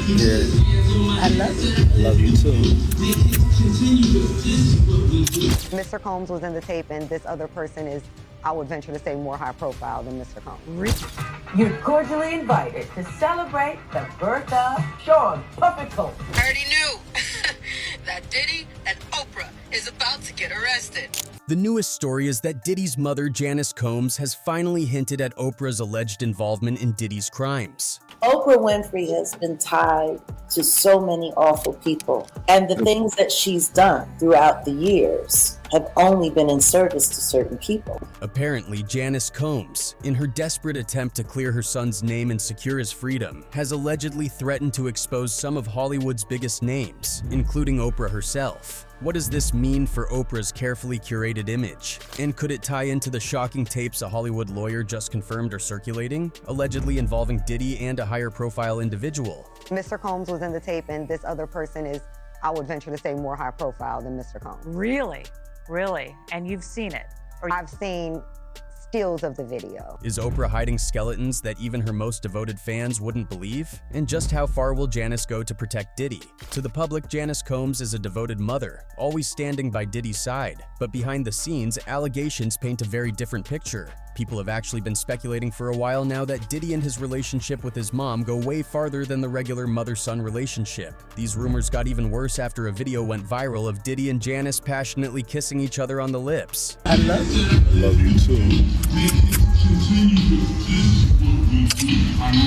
Yeah, I love you. love you too. Mr. Combs was in the tape, and this other person is, I would venture to say, more high profile than Mr. Combs. You're cordially invited to celebrate the birth of Sean Puppet Combs. I already knew that Diddy and Oprah is about to get arrested. The newest story is that Diddy's mother, Janice Combs, has finally hinted at Oprah's alleged involvement in Diddy's crimes. Oprah Winfrey has been tied to so many awful people, and the things that she's done throughout the years have only been in service to certain people. Apparently, Janice Combs, in her desperate attempt to clear her son's name and secure his freedom, has allegedly threatened to expose some of Hollywood's biggest names, including Oprah herself. What does this mean for Oprah's carefully curated image? And could it tie into the shocking tapes a Hollywood lawyer just confirmed are circulating, allegedly involving Diddy and a higher profile individual? Mr. Combs was in the tape, and this other person is, I would venture to say, more high profile than Mr. Combs. Really? Really? And you've seen it? I've seen stills of the video. Is Oprah hiding skeletons that even her most devoted fans wouldn't believe? And just how far will Janice go to protect Diddy? To the public, Janice Combs is a devoted mother, always standing by Diddy's side. But behind the scenes, allegations paint a very different picture. People have actually been speculating for a while now that Diddy and his relationship with his mom go way farther than the regular mother-son relationship. These rumors got even worse after a video went viral of Diddy and Janice passionately kissing each other on the lips. I love you. Love you too.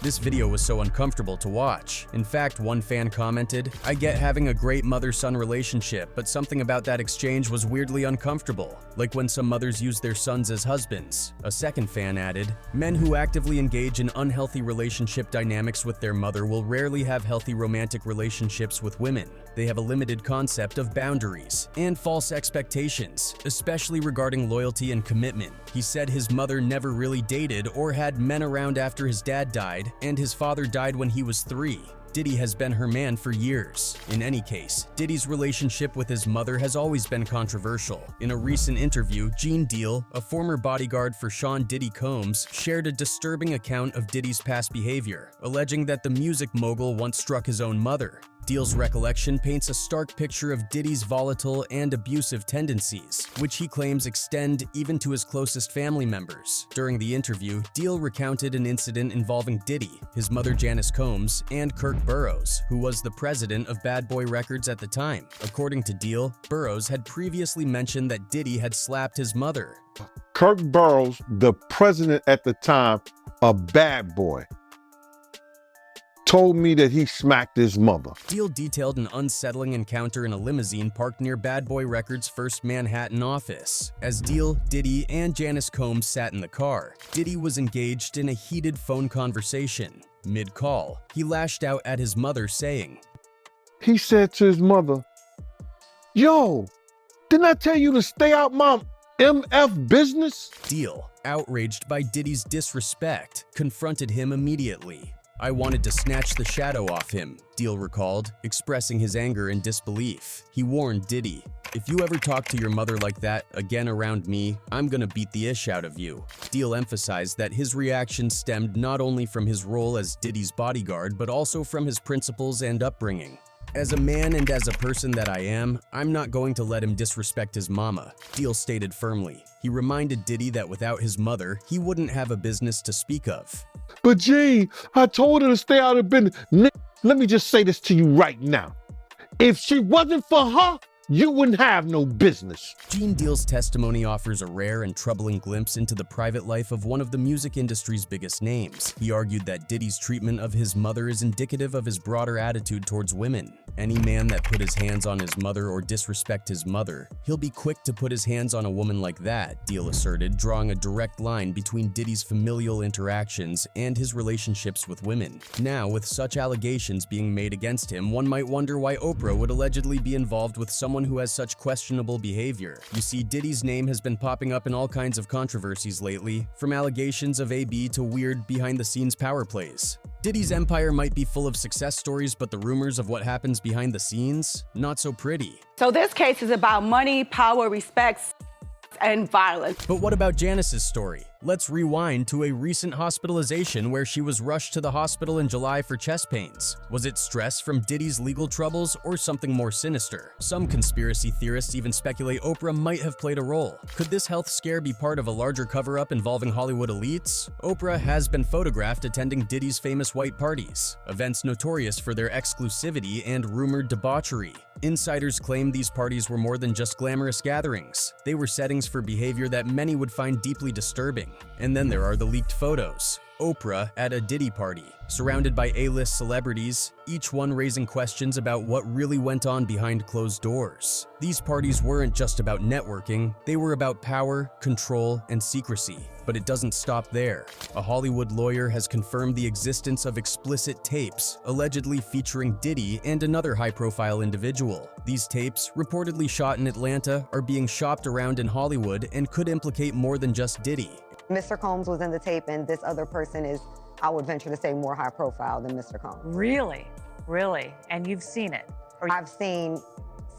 This video was so uncomfortable to watch. In fact, one fan commented, "I get having a great mother-son relationship, but something about that exchange was weirdly uncomfortable, like when some mothers use their sons as husbands." A second fan added, "Men who actively engage in unhealthy relationship dynamics with their mother will rarely have healthy romantic relationships with women. They have a limited concept of boundaries and false expectations, especially regarding loyalty and commitment." He said his mother never really dated or had men around after his dad died, and his father died when he was 3. Diddy has been her man for years. In any case, Diddy's relationship with his mother has always been controversial. In a recent interview, Gene Deal, a former bodyguard for Sean Diddy Combs, shared a disturbing account of Diddy's past behavior, alleging that the music mogul once struck his own mother. Deal's recollection paints a stark picture of Diddy's volatile and abusive tendencies, which he claims extend even to his closest family members. During the interview, Deal recounted an incident involving Diddy, his mother Janice Combs, and Kirk Burroughs, who was the president of Bad Boy Records at the time. According to Deal, Burroughs had previously mentioned that Diddy had slapped his mother. Kirk Burroughs, the president at the time of Bad Boy, told me that he smacked his mother. Deal detailed an unsettling encounter in a limousine parked near Bad Boy Records' first Manhattan office. As Deal, Diddy, and Janice Combs sat in the car, Diddy was engaged in a heated phone conversation. Mid-call, he lashed out at his mother, saying, He said to his mother, "Yo, didn't I tell you to stay out my MF business?" Deal, outraged by Diddy's disrespect, confronted him immediately. "I wanted to snatch the shadow off him," Deal recalled, expressing his anger and disbelief. He warned Diddy, "If you ever talk to your mother like that again around me, I'm gonna beat the ish out of you." Deal emphasized that his reaction stemmed not only from his role as Diddy's bodyguard, but also from his principles and upbringing. "As a man and as a person that I am, I'm not going to let him disrespect his mama," Deal stated firmly. He reminded Diddy that without his mother, he wouldn't have a business to speak of. "But Gene, I told her to stay out of business." Let me just say this to you right now. If she wasn't for her, you wouldn't have no business. Gene Deal's testimony offers a rare and troubling glimpse into the private life of one of the music industry's biggest names. He argued that Diddy's treatment of his mother is indicative of his broader attitude towards women. Any man that put his hands on his mother or disrespect his mother, he'll be quick to put his hands on a woman like that, Deal asserted, drawing a direct line between Diddy's familial interactions and his relationships with women. Now, with such allegations being made against him, one might wonder why Oprah would allegedly be involved with someone who has such questionable behavior. You see, Diddy's name has been popping up in all kinds of controversies lately, from allegations of AB to weird behind-the-scenes power plays. Diddy's empire might be full of success stories, but the rumors of what happens behind the scenes, not so pretty. So this case is about money, power, respect, and violence. But what about Janice's story? Let's rewind to a recent hospitalization where she was rushed to the hospital in July for chest pains. Was it stress from Diddy's legal troubles or something more sinister? Some conspiracy theorists even speculate Oprah might have played a role. Could this health scare be part of a larger cover-up involving Hollywood elites? Oprah has been photographed attending Diddy's famous white parties, events notorious for their exclusivity and rumored debauchery. Insiders claim these parties were more than just glamorous gatherings. They were settings for behavior that many would find deeply disturbing. And then there are the leaked photos. Oprah at a Diddy party, surrounded by A-list celebrities, each one raising questions about what really went on behind closed doors. These parties weren't just about networking, they were about power, control, and secrecy. But it doesn't stop there. A Hollywood lawyer has confirmed the existence of explicit tapes, allegedly featuring Diddy and another high-profile individual. These tapes, reportedly shot in Atlanta, are being shopped around in Hollywood and could implicate more than just Diddy. Mr. Combs was in the tape, and this other person is, I would venture to say, more high profile than Mr. Combs. Really? Really? And you've seen it? I've seen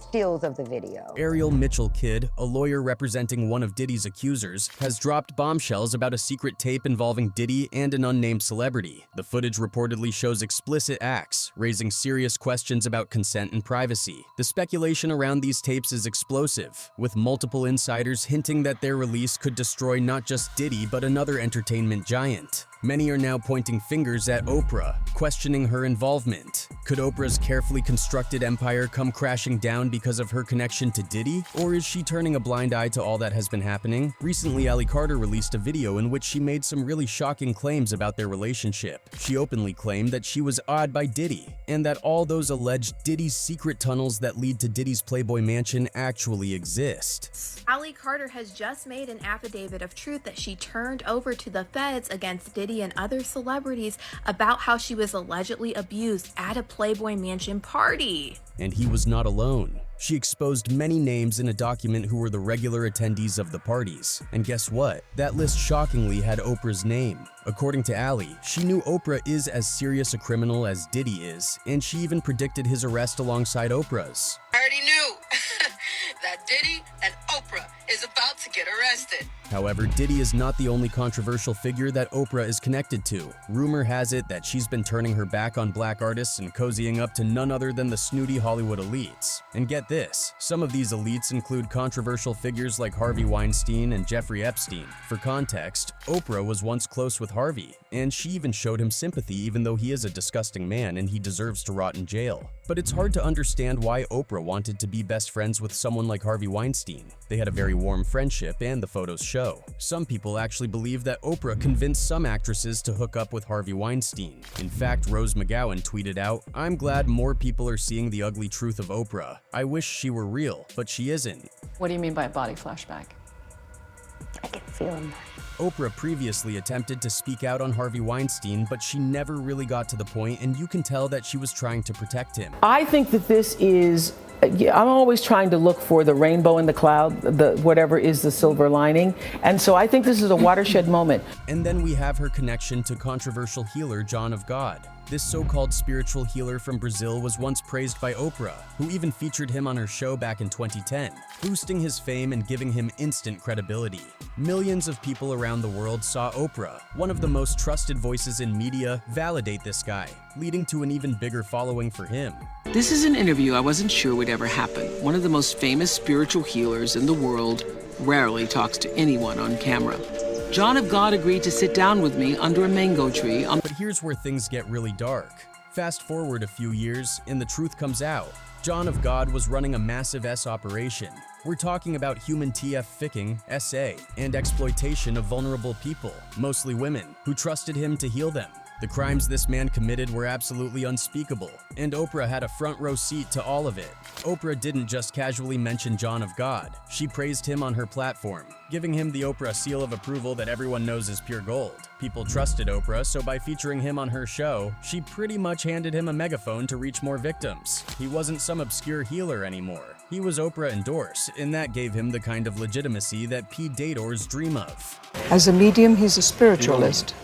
stills of the video. Ariel Mitchell-Kidd, a lawyer representing one of Diddy's accusers, has dropped bombshells about a secret tape involving Diddy and an unnamed celebrity. The footage reportedly shows explicit acts, raising serious questions about consent and privacy. The speculation around these tapes is explosive, with multiple insiders hinting that their release could destroy not just Diddy but another entertainment giant. Many are now pointing fingers at Oprah, questioning her involvement. Could Oprah's carefully constructed empire come crashing down because of her connection to Diddy? Or is she turning a blind eye to all that has been happening? Recently, Ally Carter released a video in which she made some really shocking claims about their relationship. She openly claimed that she was awed by Diddy, and that all those alleged Diddy's secret tunnels that lead to Diddy's Playboy mansion actually exist. Ally Carter has just made an affidavit of truth that she turned over to the feds against Diddy and other celebrities about how she was allegedly abused at a Playboy mansion party. And he was not alone. She exposed many names in a document who were the regular attendees of the parties. And guess what? That list shockingly had Oprah's name. According to Ally, she knew Oprah is as serious a criminal as Diddy is, and she even predicted his arrest alongside Oprah's. I already knew that Diddy and Oprah is about to get arrested. However, Diddy is not the only controversial figure that Oprah is connected to. Rumor has it that she's been turning her back on black artists and cozying up to none other than the snooty Hollywood elites. And get this, some of these elites include controversial figures like Harvey Weinstein and Jeffrey Epstein. For context, Oprah was once close with Harvey, and she even showed him sympathy even though he is a disgusting man and he deserves to rot in jail. But it's hard to understand why Oprah wanted to be best friends with someone like Harvey Weinstein. They had a very warm friendship, and the photos show. Some people actually believe that Oprah convinced some actresses to hook up with Harvey Weinstein. In fact, Rose McGowan tweeted out, "I'm glad more people are seeing the ugly truth of Oprah. I wish she were real, but she isn't." What do you mean by body flashback? I can feel him. Oprah previously attempted to speak out on Harvey Weinstein, but she never really got to the point, and you can tell that she was trying to protect him. I think that this is, I'm always trying to look for the rainbow in the cloud, whatever is the silver lining. And so I think this is a watershed moment. And then we have her connection to controversial healer John of God. This so-called spiritual healer from Brazil was once praised by Oprah, who even featured him on her show back in 2010, boosting his fame and giving him instant credibility. Millions of people around the world saw Oprah, one of the most trusted voices in media, validate this guy, leading to an even bigger following for him. This is an interview I wasn't sure would ever happen. One of the most famous spiritual healers in the world rarely talks to anyone on camera. John of God agreed to sit down with me under a mango tree. But here's where things get really dark. Fast forward a few years, and the truth comes out. John of God was running a massive operation. We're talking about human TF-ficking, SA, and exploitation of vulnerable people, mostly women, who trusted him to heal them. The crimes this man committed were absolutely unspeakable, and Oprah had a front row seat to all of it. Oprah didn't just casually mention John of God, she praised him on her platform, giving him the Oprah seal of approval that everyone knows is pure gold. People trusted Oprah, so by featuring him on her show, she pretty much handed him a megaphone to reach more victims. He wasn't some obscure healer anymore. He was Oprah endorsed, and that gave him the kind of legitimacy that P-dators dream of. As a medium, he's a spiritualist.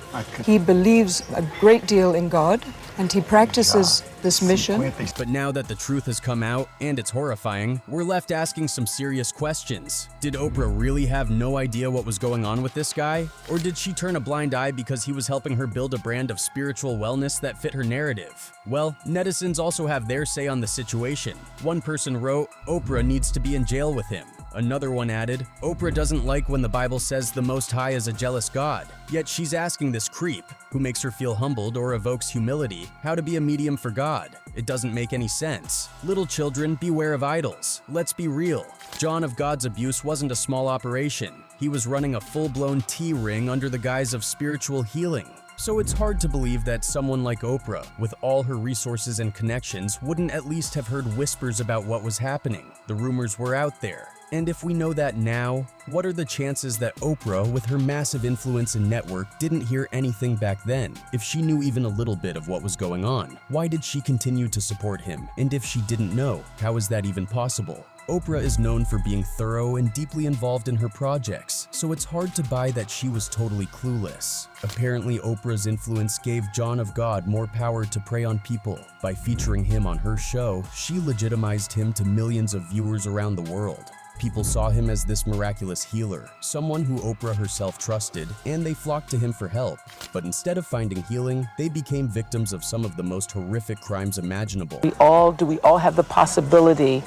He believes a great deal in God, and he practices this mission. But now that the truth has come out, and it's horrifying, we're left asking some serious questions. Did Oprah really have no idea what was going on with this guy? Or did she turn a blind eye because he was helping her build a brand of spiritual wellness that fit her narrative? Well, netizens also have their say on the situation. One person wrote, "Oprah needs to be in jail with him." Another one added, "Oprah doesn't like when the Bible says the Most High is a jealous God. Yet she's asking this creep, who makes her feel humbled or evokes humility, how to be a medium for God. It doesn't make any sense. Little children, beware of idols. Let's be real. John of God's abuse wasn't a small operation. He was running a full-blown T-ring under the guise of spiritual healing. So it's hard to believe that someone like Oprah, with all her resources and connections, wouldn't at least have heard whispers about what was happening. The rumors were out there. And if we know that now, what are the chances that Oprah, with her massive influence and network, didn't hear anything back then? If she knew even a little bit of what was going on, why did she continue to support him? And if she didn't know, how is that even possible? Oprah is known for being thorough and deeply involved in her projects, so it's hard to buy that she was totally clueless. Apparently, Oprah's influence gave John of God more power to prey on people. By featuring him on her show, she legitimized him to millions of viewers around the world. People saw him as this miraculous healer, someone who Oprah herself trusted, and they flocked to him for help. But instead of finding healing, they became victims of some of the most horrific crimes imaginable. Do we all have the possibility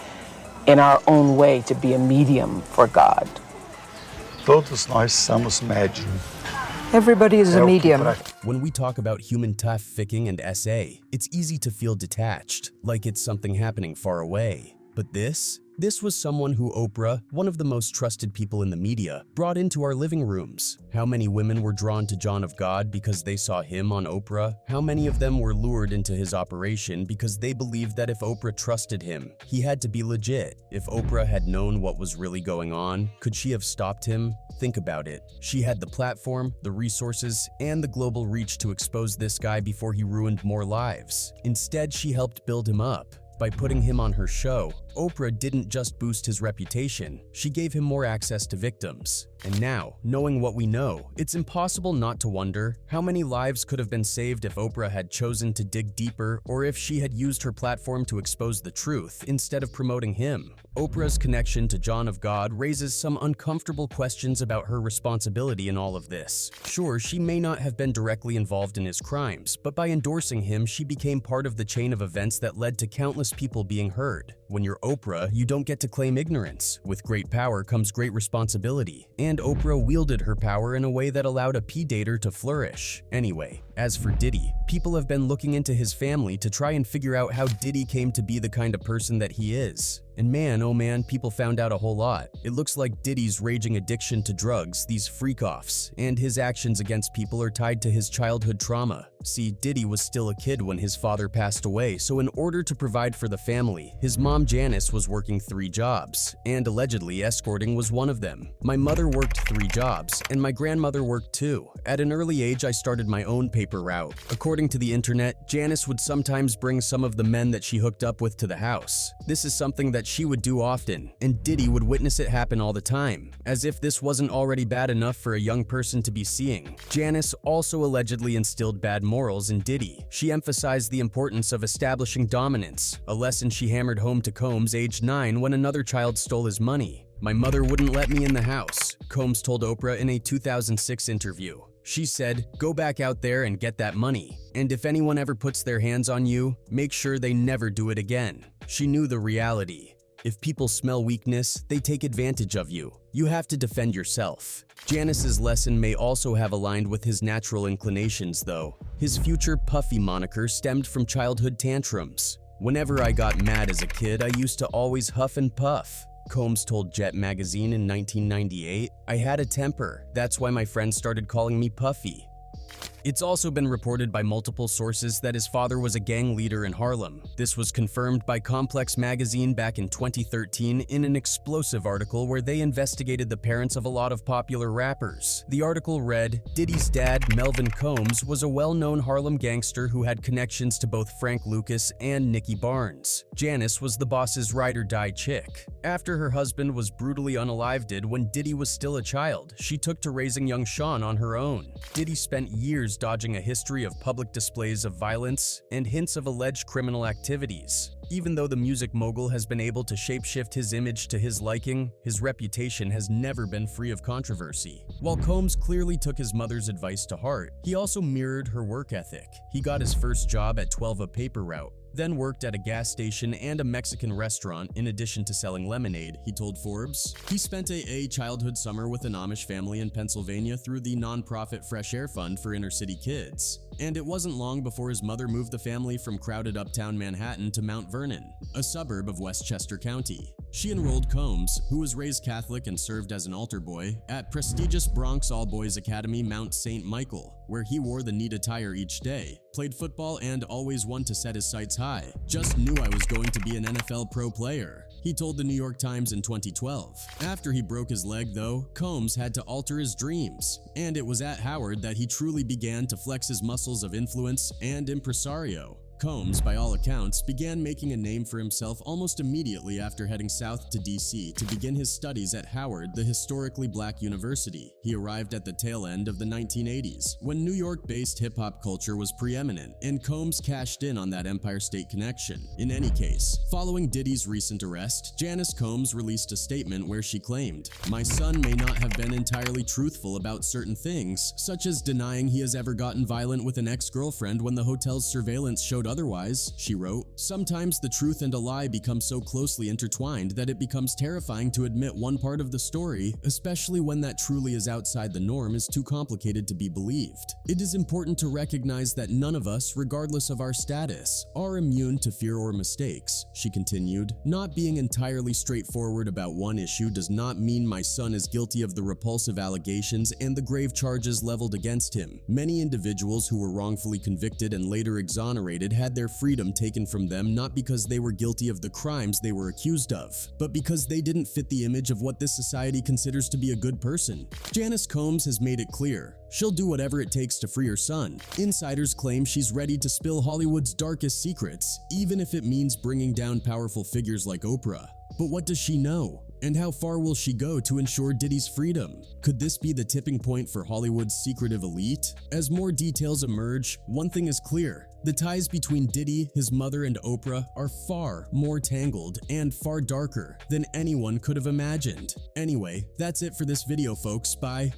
in our own way to be a medium for God? Todos nós somos médium. Everybody is a medium. When we talk about human trafficking and SA, it's easy to feel detached, like it's something happening far away. But this was someone who Oprah, one of the most trusted people in the media, brought into our living rooms. How many women were drawn to John of God because they saw him on Oprah? How many of them were lured into his operation because they believed that if Oprah trusted him, he had to be legit? If Oprah had known what was really going on, could she have stopped him? Think about it. She had the platform, the resources, and the global reach to expose this guy before he ruined more lives. Instead, she helped build him up. By putting him on her show, Oprah didn't just boost his reputation, she gave him more access to victims. And now, knowing what we know, it's impossible not to wonder how many lives could have been saved if Oprah had chosen to dig deeper or if she had used her platform to expose the truth instead of promoting him. Oprah's connection to John of God raises some uncomfortable questions about her responsibility in all of this. Sure, she may not have been directly involved in his crimes, but by endorsing him, she became part of the chain of events that led to countless people being hurt. When you're Oprah, you don't get to claim ignorance. With great power comes great responsibility. And Oprah wielded her power in a way that allowed a P-dater to flourish. Anyway, as for Diddy, people have been looking into his family to try and figure out how Diddy came to be the kind of person that he is. And man, oh man, people found out a whole lot. It looks like Diddy's raging addiction to drugs, these freak-offs, and his actions against people are tied to his childhood trauma. See, Diddy was still a kid when his father passed away, so in order to provide for the family, his mom Janice was working 3 jobs, and allegedly escorting was one of them. My mother worked 3 jobs, and my grandmother worked 2. At an early age, I started my own paper route. According to the internet, Janice would sometimes bring some of the men that she hooked up with to the house. This is something that she would do often, and Diddy would witness it happen all the time. As if this wasn't already bad enough for a young person to be seeing, Janice also allegedly instilled bad morals in Diddy. She emphasized the importance of establishing dominance, a lesson she hammered home to Combs aged 9 when another child stole his money. "My mother wouldn't let me in the house," Combs told Oprah in a 2006 interview. She said, "Go back out there and get that money. And if anyone ever puts their hands on you, make sure they never do it again." She knew the reality. If people smell weakness, they take advantage of you. You have to defend yourself. Janice's lesson may also have aligned with his natural inclinations, though. His future Puffy moniker stemmed from childhood tantrums. "Whenever I got mad as a kid, I used to always huff and puff," Combs told Jet magazine in 1998. "I had a temper. That's why my friends started calling me Puffy." It's also been reported by multiple sources that his father was a gang leader in Harlem. This was confirmed by Complex magazine back in 2013 in an explosive article where they investigated the parents of a lot of popular rappers. The article read, "Diddy's dad, Melvin Combs, was a well-known Harlem gangster who had connections to both Frank Lucas and Nicky Barnes. Janice was the boss's ride-or-die chick. After her husband was brutally unalived when Diddy was still a child, she took to raising young Sean on her own. Diddy spent years years dodging a history of public displays of violence and hints of alleged criminal activities. Even though the music mogul has been able to shapeshift his image to his liking, his reputation has never been free of controversy. While Combs clearly took his mother's advice to heart, he also mirrored her work ethic. He got his first job at 12 a paper route, then worked at a gas station and a Mexican restaurant in addition to selling lemonade, he told Forbes. He spent a childhood summer with an Amish family in Pennsylvania through the nonprofit Fresh Air Fund for inner city kids. And it wasn't long before his mother moved the family from crowded uptown Manhattan to Mount Vernon, a suburb of Westchester County. She enrolled Combs, who was raised Catholic and served as an altar boy, at prestigious Bronx all-boys academy Mount St. Michael, where he wore the neat attire each day, played football, and always wanted to set his sights high. Just knew I was going to be an NFL pro player, he told the New York Times in 2012. After he broke his leg, though, Combs had to alter his dreams, and it was at Howard that he truly began to flex his muscles of influence and impresario. Combs, by all accounts, began making a name for himself almost immediately after heading south to DC to begin his studies at Howard, the historically black university. He arrived at the tail end of the 1980s, when New York-based hip-hop culture was preeminent, and Combs cashed in on that Empire State connection. In any case, following Diddy's recent arrest, Janice Combs released a statement where she claimed, "My son may not have been entirely truthful about certain things, such as denying he has ever gotten violent with an ex-girlfriend when the hotel's surveillance showed otherwise," she wrote. "Sometimes the truth and a lie become so closely intertwined that it becomes terrifying to admit one part of the story, especially when that truly is outside the norm is too complicated to be believed. It is important to recognize that none of us, regardless of our status, are immune to fear or mistakes," she continued. "Not being entirely straightforward about one issue does not mean my son is guilty of the repulsive allegations and the grave charges leveled against him. Many individuals who were wrongfully convicted and later exonerated had their freedom taken from them not because they were guilty of the crimes they were accused of, but because they didn't fit the image of what this society considers to be a good person." Janice Combs has made it clear she'll do whatever it takes to free her son. Insiders claim she's ready to spill Hollywood's darkest secrets, even if it means bringing down powerful figures like Oprah. But what does she know? And how far will she go to ensure Diddy's freedom? Could this be the tipping point for Hollywood's secretive elite? As more details emerge, one thing is clear. The ties between Diddy, his mother, and Oprah are far more tangled and far darker than anyone could have imagined. Anyway, that's it for this video, folks. Bye.